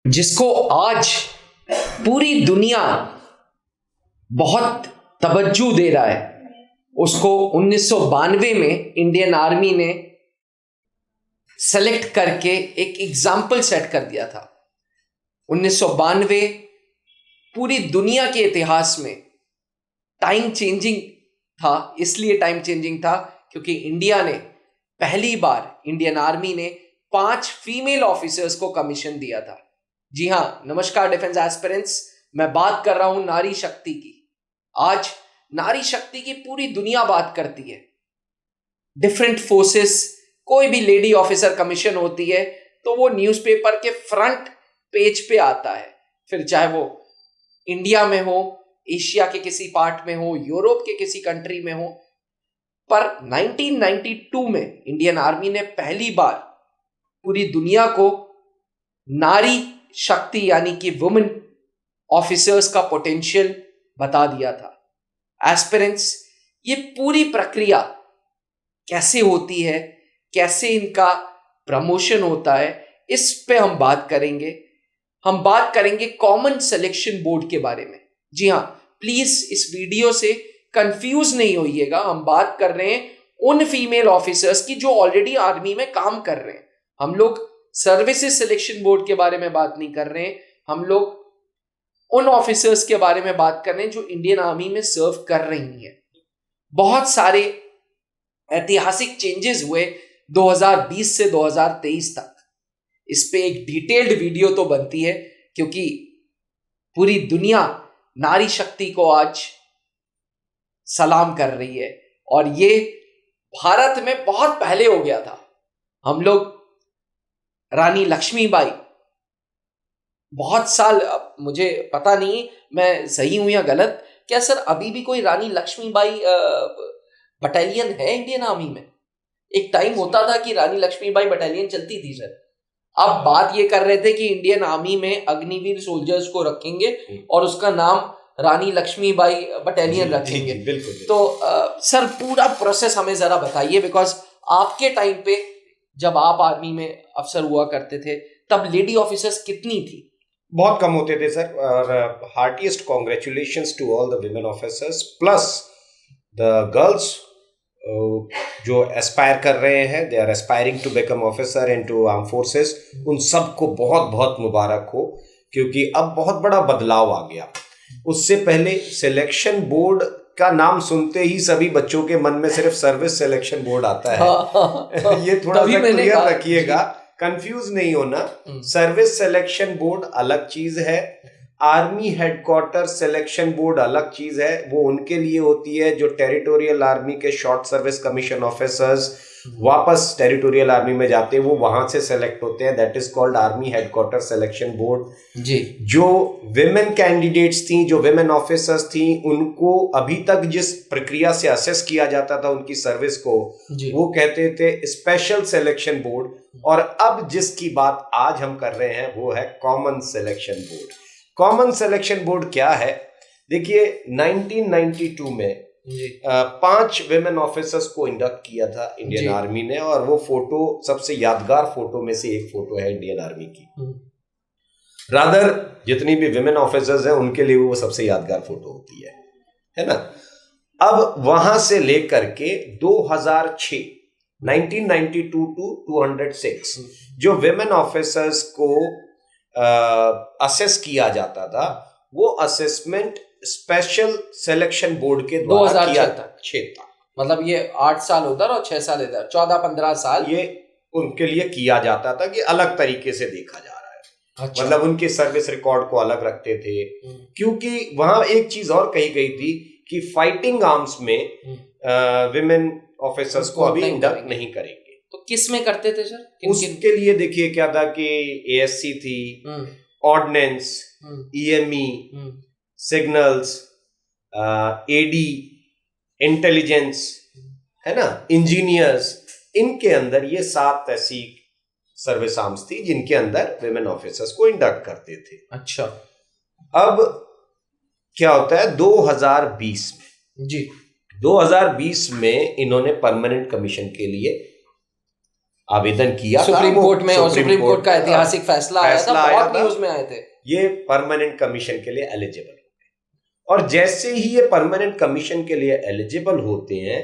जिसको आज पूरी दुनिया बहुत तवज्जो दे रहा है, उसको 1992 में इंडियन आर्मी ने सेलेक्ट करके एक एग्जाम्पल सेट कर दिया था। 1992 पूरी दुनिया के इतिहास में टाइम चेंजिंग था। इसलिए टाइम चेंजिंग था क्योंकि इंडिया ने पहली बार, इंडियन आर्मी ने 5 फीमेल ऑफिसर्स को कमीशन दिया था। जी हां, नमस्कार डिफेंस एस्पिरेंट्स, मैं बात कर रहा हूं नारी शक्ति की। आज नारी शक्ति की पूरी दुनिया बात करती है। डिफरेंट फोर्सेस, कोई भी लेडी ऑफिसर कमीशन होती है तो वो न्यूज़पेपर के फ्रंट पेज पे आता है, फिर चाहे वो इंडिया में हो, एशिया के किसी पार्ट में हो, यूरोप के किसी कंट्री में हो। पर 1992 में इंडियन आर्मी ने पहली बार पूरी दुनिया को नारी शक्ति यानी कि वुमेन ऑफिसर्स का पोटेंशियल बता दिया था। एस्पिरेंट्स, ये पूरी प्रक्रिया कैसे होती है, कैसे इनका प्रमोशन होता है, इस पे हम बात करेंगे। हम बात करेंगे कॉमन सिलेक्शन बोर्ड के बारे में। जी हाँ, प्लीज इस वीडियो से कंफ्यूज नहीं होइएगा। हम बात कर रहे हैं उन फीमेल ऑफिसर्स की जो ऑलरेडी आर्मी में काम कर रहे हैं। हम लोग सर्विसेज सिलेक्शन बोर्ड के बारे में बात नहीं कर रहे हैं। हम लोग उन ऑफिसर्स के बारे में बात कर रहे हैं जो इंडियन आर्मी में सर्व कर रही हैं। बहुत सारे ऐतिहासिक चेंजेस हुए 2020 से 2023 तक। इस पे एक डिटेल्ड वीडियो तो बनती है क्योंकि पूरी दुनिया नारी शक्ति को आज सलाम कर रही है और ये भारत में बहुत पहले हो गया था। हम लोग रानी लक्ष्मीबाई, बहुत साल, मुझे पता नहीं मैं सही हूं या गलत, क्या सर अभी भी कोई रानी लक्ष्मीबाई बटालियन है इंडियन आर्मी में? एक टाइम होता था कि रानी लक्ष्मीबाई बटालियन चलती थी सर। अब बात ये कर रहे थे कि इंडियन आर्मी में अग्निवीर सोल्जर्स को रखेंगे और उसका नाम रानी लक्ष्मीबाई बटालियन रखेंगे। तो सर पूरा प्रोसेस हमें जरा बताइए, बिकॉज आपके टाइम पे जब आप आर्मी में अफसर हुआ करते थे तब लेडी ऑफिसर्स कितनी थी? बहुत कम होते थे सर। और heartiest congratulations to all the women officers plus the girls जो एस्पायर कर रहे हैं, they are aspiring to become officer in to arm forces. उन सबको बहुत बहुत मुबारक हो क्योंकि अब बहुत बड़ा बदलाव आ गया। उससे पहले सिलेक्शन बोर्ड का नाम सुनते ही सभी बच्चों के मन में सिर्फ सर्विस सिलेक्शन बोर्ड आता है। ये थोड़ा सा क्लियर रखिएगा, कंफ्यूज नहीं होना। सर्विस सिलेक्शन बोर्ड अलग चीज है, आर्मी हेडक्वार्टर सिलेक्शन बोर्ड अलग चीज है। वो उनके लिए होती है जो टेरिटोरियल आर्मी के शॉर्ट सर्विस कमीशन ऑफिसर्स वापस टेरिटोरियल आर्मी में जाते हैं, वो वहां से सेलेक्ट होते हैं। That is called army headquarter selection board. जी, जो विमेन कैंडिडेट्स थी, जो विमेन ऑफिसर्स थी, उनको अभी तक जिस प्रक्रिया से असेस किया जाता था उनकी सर्विस को, वो कहते थे स्पेशल सिलेक्शन बोर्ड। और अब जिसकी बात आज हम कर रहे हैं वो है common selection board. Common selection board क्या है? देखिए 1992 में 5 विमेन ऑफिसर्स को इंडक्ट किया था इंडियन आर्मी ने, और वो फोटो सबसे यादगार फोटो में से एक फोटो है इंडियन आर्मी की। रादर जितनी भी विमेन ऑफिसर्स हैं उनके लिए वो सबसे यादगार फोटो होती है ना। अब वहां से लेकर के 2006 1992 टू 206 जो विमेन ऑफिसर्स को असेस किया जाता था, वो असेसमेंट स्पेशल सिलेक्शन बोर्ड के द्वारा किया तक 6 तक, मतलब ये 8 साल होता और 6 साल इधर, 14-15 साल ये उनके लिए किया जाता था कि अलग तरीके से देखा जा रहा है। अच्छा। मतलब उनके सर्विस रिकॉर्ड को अलग रखते थे क्योंकि वहां एक चीज और कही गई थी कि फाइटिंग आर्म्स में विमेन ऑफिसर्स को अभी इंडक्ट नहीं करेंगे। तो किस में करते थे सर? उसके लिए देखिए क्या था कि एएससी थी, ordnance, EME, signals, AD, intelligence, है ना, इंजीनियर्स, इनके अंदर ये 7 ऐसी सर्विस आर्म्स थी जिनके अंदर विमेन ऑफिसर्स को इंडक्ट करते थे। अच्छा। अब क्या होता है 2020 में 2020 में इन्होंने परमानेंट कमीशन के लिए आवेदन किया था सुप्रीम कोर्ट में, और सुप्रीम सुप्रीम कोर्ट का ऐतिहासिक फैसला आया था, बहुत न्यूज में आए थे, ये परमानेंट कमीशन के लिए एलिजिबल हो गए। और जैसे ही ये परमानेंट कमीशन के लिए एलिजिबल होते हैं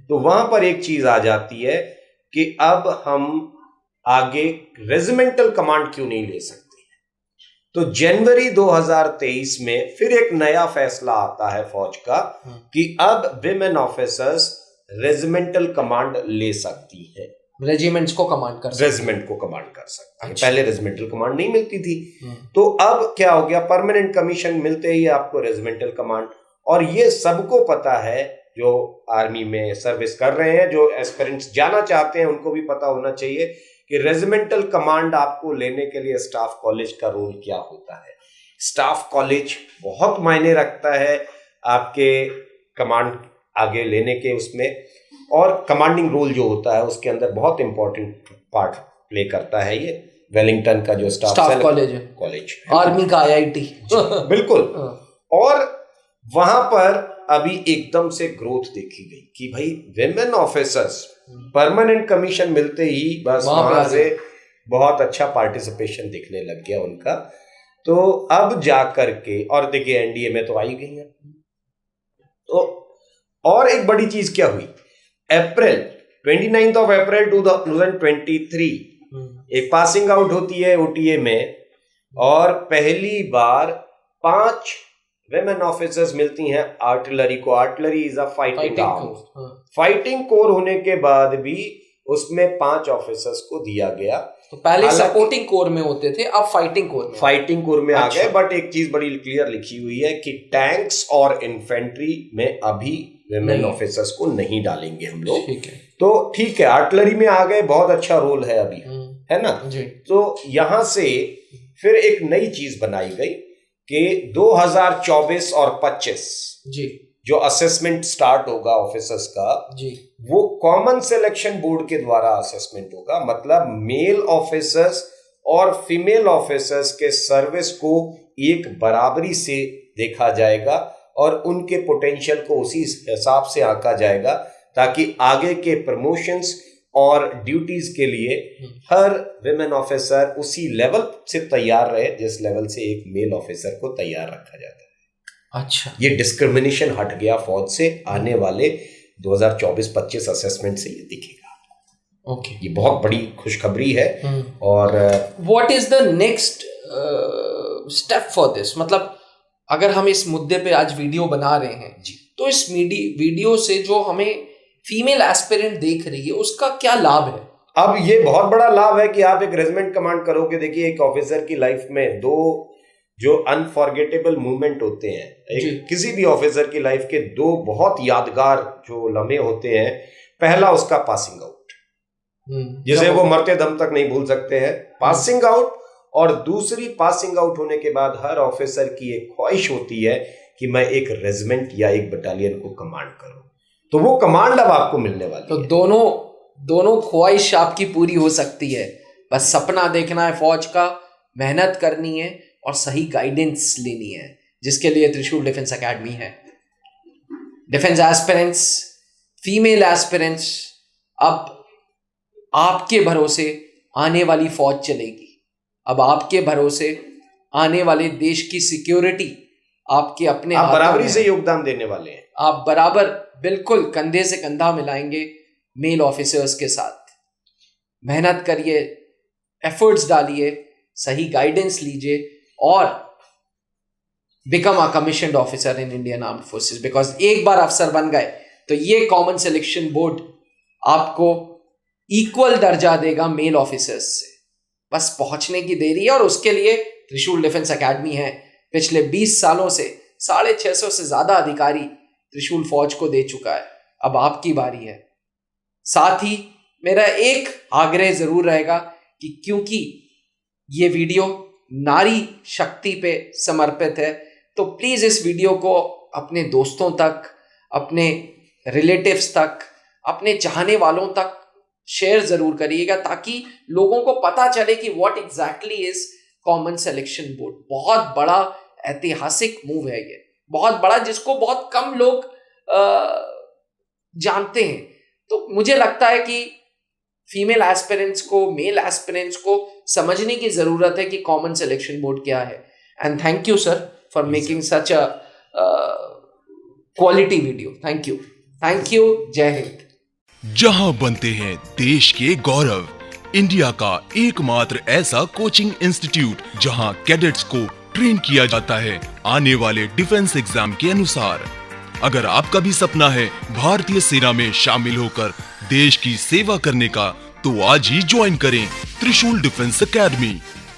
तो वहां पर एक चीज आ जाती है कि अब हम आगे रेजिमेंटल कमांड क्यों नहीं ले सकते। तो जनवरी 2023 में फिर एक नया फैसला आता है फौज का कि अब विमेन ऑफिसर्स रेजिमेंटल कमांड ले सकती है, रेजिमेंट्स को कमांड कर सकती, रेजिमेंट को कमांड कर सकती है। पहले रेजिमेंटल कमांड नहीं मिलती थी, तो अब क्या हो गया, परमानेंट कमीशन मिलते ही आपको रेजिमेंटल कमांड। और ये सबको पता है, जो आर्मी में सर्विस कर रहे हैं, जो एस्पिरेंट्स जाना चाहते हैं, उनको भी पता होना चाहिए कि रेजिमेंटल कमांड आपको लेने के लिए स्टाफ कॉलेज का रोल क्या होता है। स्टाफ कॉलेज बहुत मायने रखता है आपके कमांड आगे लेने के उसमें, और कमांडिंग रोल जो होता है उसके अंदर बहुत इंपॉर्टेंट पार्ट प्ले करता है ये वेलिंगटन का जो स्टाफ कॉलेज, आर्मी का IIT बिल्कुल। और वहां पर अभी एकदम से ग्रोथ देखी गई कि भाई विमेन ऑफिसर्स परमानेंट कमीशन मिलते ही बस वहां से बहुत अच्छा पार्टिसिपेशन दिखने लग गया उनका। तो अब जा करके, और देखिए NDA में तो आई गई है। तो और एक बड़ी चीज क्या हुई, अप्रैल 29 अप्रैल 2023 एक पासिंग आउट होती है OTA में, और पहली बार 5 विमेन ऑफिसर्स मिलती हैं आर्टिलरी को। Artillery is a fighting arm, fighting core होने के बाद भी उसमें 5 ऑफिसर्स को दिया गया। तो पहले सपोर्टिंग कोर में होते थे, अब फाइटिंग कोर में आ गए। बट एक चीज बड़ी क्लियर लिखी हुई है कि टैंक्स और इन्फेंट्री में अभी विमेन ऑफिसर्स को नहीं डालेंगे हम लोग। तो ठीक है, आर्टिलरी में आ गए, बहुत अच्छा रोल है अभी, है ना जी। तो यहां से फिर एक नई चीज बनाई गई कि 2024 और 25 जी जो असेसमेंट स्टार्ट होगा ऑफिसर्स का जी, वो कॉमन सिलेक्शन बोर्ड के द्वारा असेसमेंट होगा। मतलब मेल ऑफिसर्स और फीमेल ऑफिसर्स के सर्विस को एक बराबरी से देखा जाएगा और उनके पोटेंशियल को उसी हिसाब से आंका जाएगा, ताकि आगे के प्रमोशंस और ड्यूटीज के लिए हर विमेन ऑफिसर उसी लेवल से तैयार रहे जिस लेवल से एक मेल ऑफिसर को तैयार रखा जाता है। अच्छा, ये डिस्क्रिमिनेशन हट गया फौज से। आने वाले 2024-25 असेसमेंट से ये दिखेगा। ओके, ये बहुत बड़ी खुशखबरी है। और what is the next step for this? मतलब अगर हम इस मुद्दे पे आज वीडियो बना रहे हैं जी, तो इस वीडियो से जो हमें फीमेल एस्पिरेंट देख रही है उसका क्या लाभ है? अब ये बहुत बड़ा लाभ है कि आप एक रेजिमेंट कमांड करोगे। देखिए, एक ऑफिसर की लाइफ में 2 जो अनफॉरगेटेबल मूवमेंट होते हैं, किसी भी ऑफिसर की लाइफ के 2 बहुत यादगार जो लम्हे होते हैं। पहला उसका पासिंग आउट, जिसे वो मरते दम तक नहीं भूल सकते हैं, पासिंग आउट। और दूसरी, पासिंग आउट होने के बाद हर ऑफिसर की एक ख्वाहिश होती है कि मैं एक रेजिमेंट या एक बटालियन को कमांड करूं। तो वो कमांड अब आपको मिलने वाली तो है। दोनों ख्वाहिश आपकी पूरी हो सकती है। बस सपना देखना है फौज का, मेहनत करनी है और सही गाइडेंस लेनी है, जिसके लिए त्रिशूल डिफेंस एकेडमी है। डिफेंस एस्पिरेंट्स, फीमेल एस्पिरेंट्स, अब आपके भरोसे आने वाली फौज चलेगी। अब आपके भरोसे आने वाले देश की सिक्योरिटी आपके अपने आप बराबरी से योगदान देने वाले हैं। आप बराबर बिल्कुल कंधे से कंधा मिलाएंगे मेल ऑफिसर्स के साथ। मेहनत करिए, एफर्ट्स डालिए, सही गाइडेंस लीजिए और become a commissioned officer in Indian armed forces. Because एक बार अफसर बन गए तो ये कॉमन सिलेक्शन बोर्ड आपको इक्वल दर्जा देगा मेल ऑफिसर्स से। बस पहुंचने की देरी है और उसके लिए त्रिशूल डिफेंस एकेडमी है। पिछले 20 सालों से 650 से ज्यादा अधिकारी त्रिशूल फौज को दे चुका है। अब आपकी बारी है। साथ ही मेरा एक आग्रह जरूर रहेगा कि क्योंकि ये वीडियो नारी शक्ति पे समर्पित है, तो प्लीज इस वीडियो को अपने दोस्तों तक, अपने रिलेटिव्स तक, अपने चाहने वालों तक शेयर जरूर करिएगा, ताकि लोगों को पता चले कि what exactly is common selection board. बहुत बड़ा ऐतिहासिक मूव है ये, बहुत बड़ा, जिसको बहुत कम लोग जानते हैं। तो मुझे लगता है कि फीमेल एस्पिरेंट्स को, मेल एस्पिरेंट्स को समझने की जरूरत है कि कॉमन सिलेक्शन बोर्ड क्या है. And thank you sir for making such a quality video. Thank you. जय हिंद. जहां बनते हैं देश के गौरव, इंडिया का एकमात्र ऐसा कोचिंग इंस्टीट्यूट जहां कैडेट्स को ट्रेन किया जाता है आने वाले डिफेंस एग्जाम के अनुसार. अगर आपका भी सपना है भारतीय सेना में शामिल होकर देश की सेवा करने का, तो आज ही ज्वाइन करें त्रिशूल डिफेंस एकेडमी.